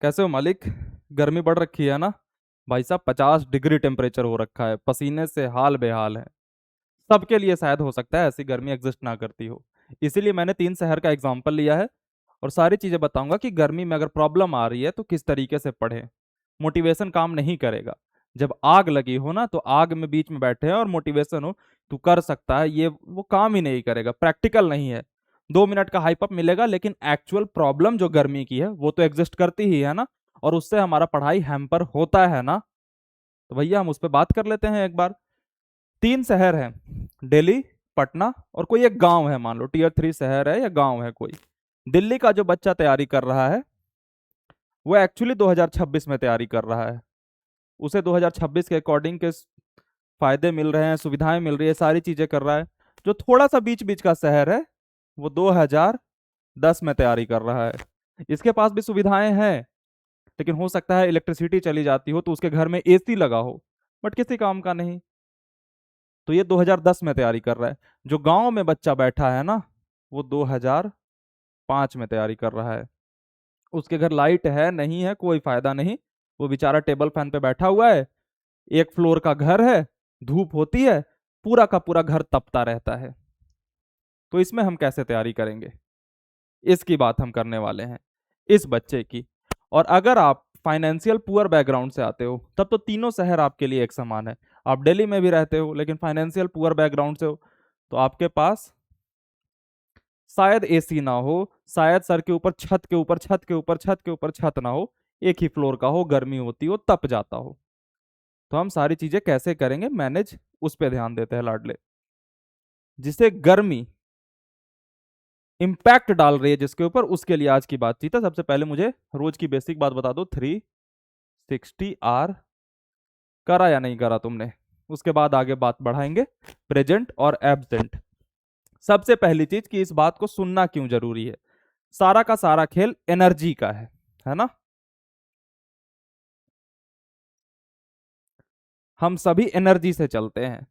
कैसे हो मालिक। गर्मी बढ़ रखी है ना। भाई साहब 50 डिग्री टेम्परेचर हो रखा है, पसीने से हाल बेहाल है। सबके लिए शायद हो सकता है ऐसी गर्मी एग्जिस्ट ना करती हो। इसीलिए मैंने 3 शहर का एग्जाम्पल लिया है और सारी चीजें बताऊंगा कि गर्मी में अगर प्रॉब्लम आ रही है तो किस तरीके से पढ़े। मोटिवेशन काम नहीं करेगा। जब आग लगी हो ना तो आग में बीच में बैठे हैं और मोटिवेशन हो तू कर सकता है, ये वो काम ही नहीं करेगा, प्रैक्टिकल नहीं है। 2 मिनट का हाइप अप मिलेगा लेकिन एक्चुअल प्रॉब्लम जो गर्मी की है वो तो एग्जिस्ट करती ही है ना। और उससे हमारा पढ़ाई हैम्पर होता है ना। तो भैया हम उस पर बात कर लेते हैं एक बार। 3 शहर हैं, दिल्ली, पटना और कोई एक गांव है, मान लो टियर 3 शहर है या गांव है कोई। दिल्ली का जो बच्चा तैयारी कर रहा है वो एक्चुअली 2026 में तैयारी कर रहा है। उसे 2026 के अकॉर्डिंग के फायदे मिल रहे हैं, सुविधाएं मिल रही है, सारी चीजें कर रहा है। जो थोड़ा सा बीच बीच का शहर है वो 2010 में तैयारी कर रहा है। इसके पास भी सुविधाएं हैं लेकिन हो सकता है इलेक्ट्रिसिटी चली जाती हो तो उसके घर में एसी लगा हो, बट किसी काम का नहीं। तो ये 2010 में तैयारी कर रहा है। जो गांव में बच्चा बैठा है ना वो 2005 में तैयारी कर रहा है। उसके घर लाइट है नहीं है कोई फायदा नहीं। वो बेचारा टेबल फैन पे बैठा हुआ है। 1 फ्लोर का घर है, धूप होती है, पूरा का पूरा घर तपता रहता है। तो इसमें हम कैसे तैयारी करेंगे, इसकी बात हम करने वाले हैं, इस बच्चे की। और अगर आप फाइनेंशियल पुअर बैकग्राउंड से आते हो तब तो तीनों शहर आपके लिए एक समान है। आप दिल्ली में भी रहते हो लेकिन फाइनेंशियल पुअर बैकग्राउंड से हो तो आपके पास शायद एसी ना हो, शायद सर के ऊपर छत के ऊपर छत के ऊपर छत के ऊपर छत ना हो, एक ही फ्लोर का हो, गर्मी होती हो, तप जाता हो। तो हम सारी चीजें कैसे करेंगे मैनेज, उस पर ध्यान देते हैं लाडले। जिसे गर्मी इंपैक्ट डाल रही है जिसके ऊपर, उसके लिए आज की बातचीत है। सबसे पहले मुझे रोज की बेसिक बात बता दो, 360 आर करा या नहीं करा तुमने। उसके बाद आगे बात बढ़ाएंगे प्रेजेंट और एब्सेंट। सबसे पहली चीज कि इस बात को सुनना क्यों जरूरी है। सारा का सारा खेल एनर्जी का है ना। हम सभी एनर्जी से चलते हैं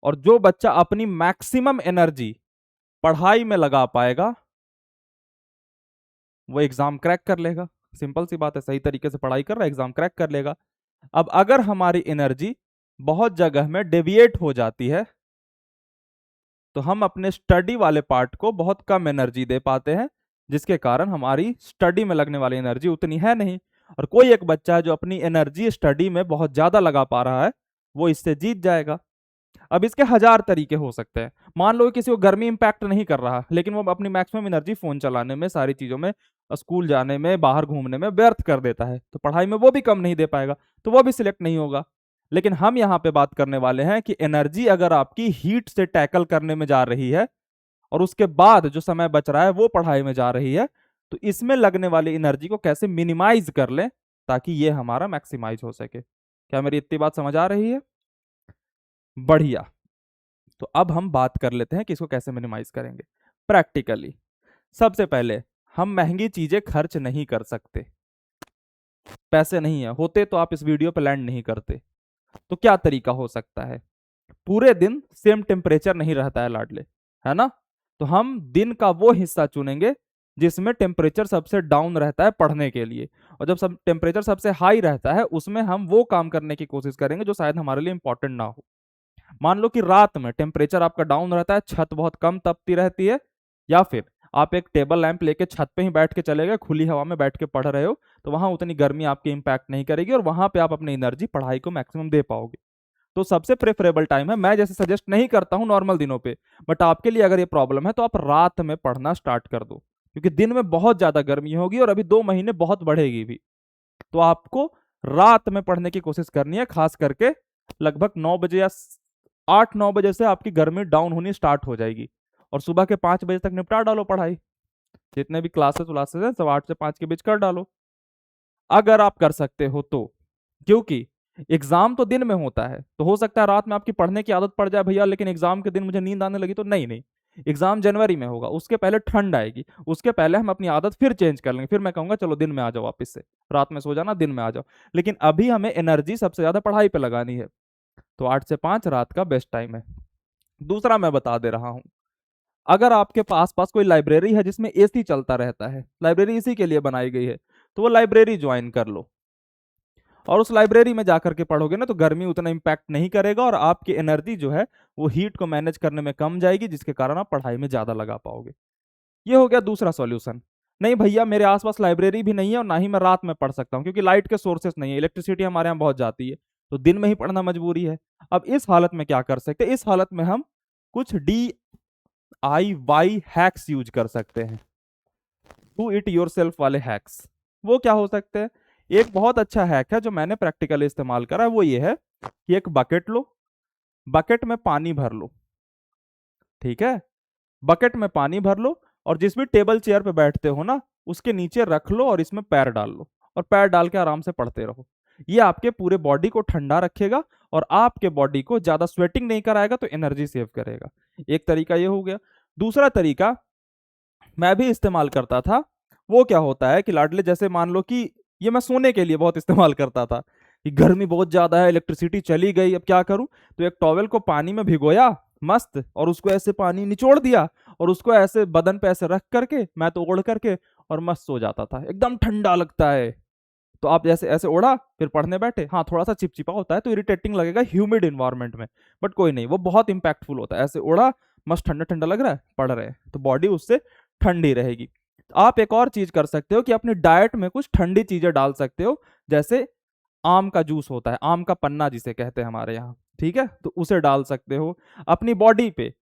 और जो बच्चा अपनी मैक्सिमम एनर्जी पढ़ाई में लगा पाएगा वो एग्जाम क्रैक कर लेगा। सिंपल सी बात है, सही तरीके से पढ़ाई कर रहा है एग्जाम क्रैक कर लेगा। अब अगर हमारी एनर्जी बहुत जगह में डेविएट हो जाती है तो हम अपने स्टडी वाले पार्ट को बहुत कम एनर्जी दे पाते हैं, जिसके कारण हमारी स्टडी में लगने वाली एनर्जी उतनी है नहीं। और कोई एक बच्चा है जो अपनी एनर्जी स्टडी में बहुत ज्यादा लगा पा रहा है, वो इससे जीत जाएगा। अब इसके 1000 तरीके हो सकते हैं। मान लो किसी को गर्मी इंपैक्ट नहीं कर रहा लेकिन वो अपनी मैक्सिमम एनर्जी फोन चलाने में, सारी चीजों में, स्कूल जाने में, बाहर घूमने में व्यर्थ कर देता है, तो पढ़ाई में वो भी कम नहीं दे पाएगा, तो वो भी सिलेक्ट नहीं होगा। लेकिन हम यहाँ पे बात करने वाले हैं कि एनर्जी अगर आपकी हीट से टैकल करने में जा रही है और उसके बाद जो समय बच रहा है वो पढ़ाई में जा रही है, तो इसमें लगने वाली एनर्जी को कैसे मिनिमाइज कर लें ताकि ये हमारा मैक्सिमाइज हो सके। क्या मेरी इतनी बात समझ आ रही है? बढ़िया। तो अब हम बात कर लेते हैं कि इसको कैसे मिनिमाइज करेंगे प्रैक्टिकली। सबसे पहले, हम महंगी चीजें खर्च नहीं कर सकते। पैसे नहीं है, होते तो आप इस वीडियो पे लैंड नहीं करते। तो क्या तरीका हो सकता है? पूरे दिन सेम टेम्परेचर नहीं रहता है लाडले, है ना। तो हम दिन का वो हिस्सा चुनेंगे जिसमें टेम्परेचर सबसे डाउन रहता है पढ़ने के लिए। और जब सब टेम्परेचर सबसे हाई रहता है उसमें हम वो काम करने की कोशिश करेंगे जो शायद हमारे लिए इंपॉर्टेंट ना हो। मान लो कि रात में टेम्परेचर आपका डाउन रहता है, छत बहुत कम तपती रहती है, या फिर आप एक टेबल लैंप लेके छत पे ही बैठ के चले गए, खुली हवा में बैठ के पढ़ रहे हो, तो वहां उतनी गर्मी आपकी इंपैक्ट नहीं करेगी और वहां पे आप अपनी एनर्जी पढ़ाई को मैक्सिमम दे पाओगे। तो सबसे प्रेफरेबल टाइम है, मैं जैसे सजेस्ट नहीं करता हूँ नॉर्मल दिनों पे, बट आपके लिए अगर ये प्रॉब्लम है तो आप रात में पढ़ना स्टार्ट कर दो, क्योंकि दिन में बहुत ज्यादा गर्मी होगी और अभी 2 महीने बहुत बढ़ेगी भी। तो आपको रात में पढ़ने की कोशिश करनी है, खास करके लगभग 9 बजे या 8-9 बजे से आपकी गर्मी डाउन होनी स्टार्ट हो जाएगी और सुबह के 5 बजे तक निपटा डालो पढ़ाई। जितने भी क्लासेस व्लासेस हैं सब 8 से 5 के बीच कर डालो अगर आप कर सकते हो तो। क्योंकि एग्जाम तो दिन में होता है, तो हो सकता है रात में आपकी पढ़ने की आदत पड़ जाए भैया, लेकिन एग्जाम के दिन मुझे नींद आने लगी, तो नहीं नहीं, एग्जाम जनवरी में होगा, उसके पहले ठंड आएगी, उसके पहले हम अपनी आदत फिर चेंज कर लेंगे, फिर मैं कहूंगा चलो दिन में आ जाओ वापस से, रात में सो जाना, दिन में आ जाओ। लेकिन अभी हमें एनर्जी सबसे ज्यादा पढ़ाई पे लगानी है, तो 8 से 5 रात का बेस्ट टाइम है। दूसरा मैं बता दे रहा हूं, अगर आपके पास पास कोई लाइब्रेरी है जिसमें एसी चलता रहता है, लाइब्रेरी इसी के लिए बनाई गई है, तो वो लाइब्रेरी ज्वाइन कर लो, और उस लाइब्रेरी में जाकर के पढ़ोगे ना तो गर्मी उतना इम्पैक्ट नहीं करेगा, और आपकी एनर्जी जो है वो हीट को मैनेज करने में कम जाएगी, जिसके कारण आप पढ़ाई में ज्यादा लगा पाओगे। ये हो गया दूसरा सॉल्यूशन। नहीं भैया मेरे आसपास लाइब्रेरी भी नहीं है और ना ही मैं रात में पढ़ सकता हूँ, क्योंकि लाइट के सोर्सेस नहीं है, इलेक्ट्रिसिटी हमारे यहाँ बहुत जाती है, तो दिन में ही पढ़ना मजबूरी है। अब इस हालत में क्या कर सकते हैं, इस हालत में हम कुछ DIY हैक्स यूज कर सकते हैं, डू इट योर सेल्फ वाले हैक्स। वो क्या हो सकते हैं, एक बहुत अच्छा हैक है जो मैंने प्रैक्टिकली इस्तेमाल करा है, वो ये है कि एक बकेट लो, बकेट में पानी भर लो, ठीक है, बकेट में पानी भर लो, और जिस भी टेबल चेयर पे बैठते हो ना उसके नीचे रख लो और इसमें पैर डाल लो, और पैर डाल के आराम से पढ़ते रहो। ये आपके पूरे बॉडी को ठंडा रखेगा और आपके बॉडी को ज्यादा स्वेटिंग नहीं कराएगा, तो एनर्जी सेव करेगा। एक तरीका ये हो गया। दूसरा तरीका मैं भी इस्तेमाल करता था, वो क्या होता है कि लाडले, जैसे मान लो कि ये मैं सोने के लिए बहुत इस्तेमाल करता था, कि गर्मी बहुत ज्यादा है, इलेक्ट्रिसिटी चली गई, अब क्या करूं, तो एक टॉवेल को पानी में भिगोया मस्त, और उसको ऐसे पानी निचोड़ दिया, और उसको ऐसे बदन पे ऐसे रख करके मैं तो ओढ़ करके और मस्त सो जाता था, एकदम ठंडा लगता है। तो आप जैसे ऐसे ओढ़ा फिर पढ़ने बैठे, हाँ थोड़ा सा चिपचिपा होता है तो इरिटेटिंग लगेगा ह्यूमिड इन्वायरमेंट में, बट कोई नहीं, वो बहुत इंपैक्टफुल होता है। ऐसे ओढ़ा, मस्त ठंडा ठंडा लग रहा है, पढ़ रहे हैं, तो बॉडी उससे ठंडी रहेगी। तो आप एक और चीज कर सकते हो कि अपनी डाइट में कुछ ठंडी चीजें डाल सकते हो, जैसे आम का जूस होता है, आम का पन्ना जिसे कहते हैं हमारे यहाँ, ठीक है, तो उसे डाल सकते हो। अपनी बॉडी पे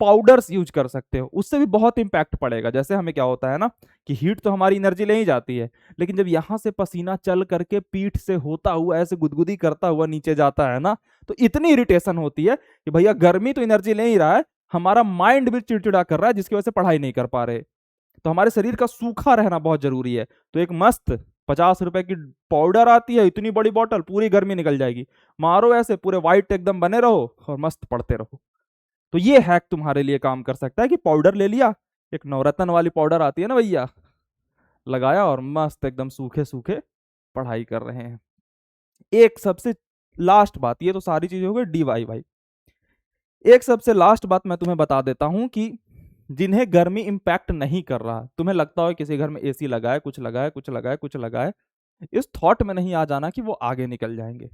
पाउडर्स यूज कर सकते हो, उससे भी बहुत इंपैक्ट पड़ेगा। जैसे हमें क्या होता है ना कि हीट तो हमारी एनर्जी ले ही जाती है, लेकिन जब यहां से पसीना चल करके पीठ से होता हुआ ऐसे गुदगुदी करता हुआ नीचे जाता है ना, तो इतनी इरिटेशन होती है कि भैया गर्मी तो एनर्जी ले ही रहा है, हमारा माइंड भी चिड़चिड़ा कर रहा है, जिसकी वजह से पढ़ाई नहीं कर पा रहे। तो हमारे शरीर का सूखा रहना बहुत जरूरी है। तो एक मस्त 50 रुपए की पाउडर आती है, इतनी बड़ी बॉटल, पूरी गर्मी निकल जाएगी, मारो ऐसे पूरे व्हाइट एकदम बने रहो और मस्त पढ़ते रहो। तो ये हैक तुम्हारे लिए काम कर सकता है कि पाउडर ले लिया, एक नवरत्न वाली पाउडर आती है ना भैया, लगाया और मस्त एकदम सूखे सूखे पढ़ाई कर रहे हैं। एक सबसे लास्ट बात, ये तो सारी चीजें हो गई DIY, एक सबसे लास्ट बात मैं तुम्हें बता देता हूं कि जिन्हें गर्मी इंपैक्ट नहीं कर रहा, तुम्हें लगता हो किसी घर में AC लगा है, कुछ लगा है, कुछ लगा है, कुछ लगा है, इस थॉट में नहीं आ जाना कि वो आगे निकल जाएंगे।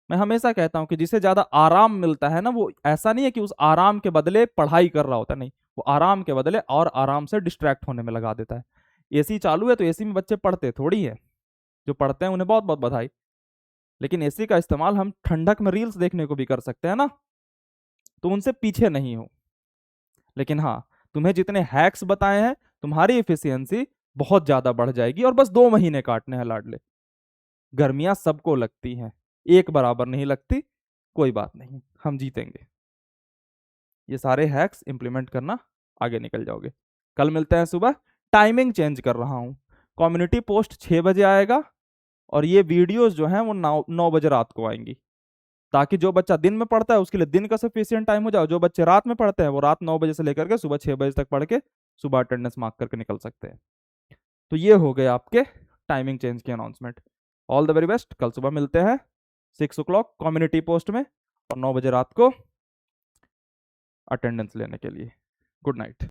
मैं हमेशा कहता हूं कि जिसे ज्यादा आराम मिलता है ना, वो ऐसा नहीं है कि उस आराम के बदले पढ़ाई कर रहा होता, नहीं, वो आराम के बदले और आराम से डिस्ट्रैक्ट होने में लगा देता है। AC चालू है तो AC में बच्चे पढ़ते थोड़ी है, जो पढ़ते हैं उन्हें बहुत बहुत बधाई, लेकिन AC का इस्तेमाल हम ठंडक में रील्स देखने को भी कर सकते हैं ना, तो उनसे पीछे नहीं हो। लेकिन हाँ, तुम्हें जितने हैक्स बताए हैं तुम्हारी इफिशियंसी बहुत ज्यादा बढ़ जाएगी, और बस 2 महीने काटने हैं लाडले। गर्मियां सबको लगती हैं, एक बराबर नहीं लगती, कोई बात नहीं, हम जीतेंगे। ये सारे हैक्स इंप्लीमेंट करना, आगे निकल जाओगे। कल मिलते हैं सुबह। टाइमिंग चेंज कर रहा हूँ, कम्युनिटी पोस्ट 6 बजे आएगा, और ये वीडियोस जो हैं वो 9 बजे रात को आएंगी, ताकि जो बच्चा दिन में पढ़ता है उसके लिए दिन का सफिशियंट टाइम हो जाए, जो बच्चे रात में पढ़ते हैं वो रात 9 बजे से लेकर के सुबह 6 बजे तक पढ़ के सुबह अटेंडेंस मार्क करके निकल सकते हैं। तो ये हो गए आपके टाइमिंग चेंज की announcement. All the very best, कल सुबह मिलते हैं 6 o'clock कम्युनिटी पोस्ट में, और 9 बजे रात को अटेंडेंस लेने के लिए। Good night.